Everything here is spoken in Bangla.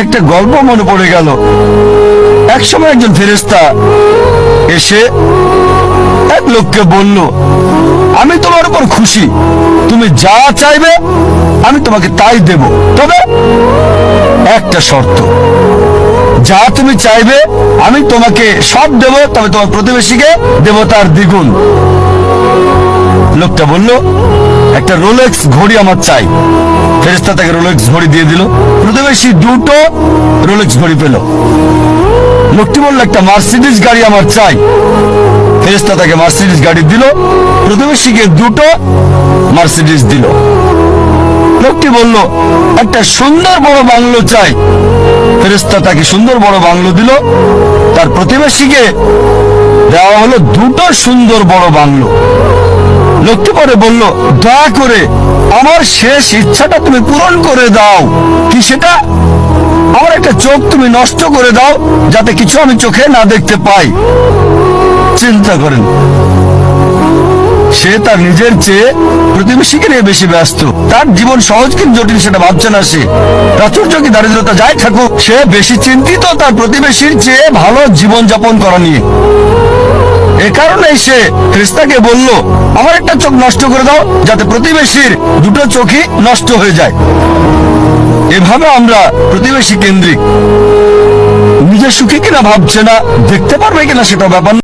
একটা গল্প মনে পড়ে গেল। একসময় একজন ফেরেশতা এসে এক লোককে বলল, আমি তোমার উপর খুশি, তুমি যা চাইবে আমি তোমাকে তাই দেব, তবে একটা শর্ত, যা তুমি চাইবে আমি তোমাকে সব দেব, তবে তোমার প্রতিবেশীকে দেব তার দ্বিগুণ। লোকটা বলল, একটা রোলেক্স ঘড়ি আমার চাই। ফেরেশতা তাকে রোলেক্স ঘড়ি দিয়ে দিল। প্রতিবেশী দুটো রোলেক্স ঘড়ি পেল। লোকটি বলল, একটা মার্সিডিজ গাড়ি আমার চাই। ফেরেশতা তাকে মার্সিডিজ গাড়ি দিল। প্রতিবেশীকে দুটো মার্সিডিজ দিল। লোকটি বলল, একটা সুন্দর বড় বাংলো চাই। ফেরেশতা তাকে সুন্দর বড় বাংলো দিল। তার প্রতিবেশীকে দেওয়া হলো দুটো সুন্দর বড় বাংলো। লোকটি পরে বলল, দয়া করে আমার শেষ ইচ্ছাটা তুমি পূরণ করে দাও। কি সেটা? আমার একটা চোখ তুমি নষ্ট করে দাও, যাতে কিছু আমি চোখে না দেখতে পাই। চিন্তা করেন, সে তার নিজের চেয়ে প্রতিবেশীকে নিয়ে বেশি ব্যস্ত। তার জীবন সহজ কিন্তু জটিল সেটা ভাবছে না সে। প্রাচুর্য কি দারিদ্রতা যাই থাকুক, সে বেশি চিন্তিত তার প্রতিবেশীর চেয়ে ভালো জীবন যাপন করা নিয়ে। এ কারণে সে ফেরেশতাকে বলল, আমার একটা চোখ নষ্ট করে দাও, যাতে প্রতিবেশীর দুটো চোখই নষ্ট হয়ে যায়। এভাবে আমরা প্রতিবেশী কেন্দ্রিক। নিজে সুখী কিনা ভাবছে না, দেখতে পারবে কিনা সেটা ব্যাপার না।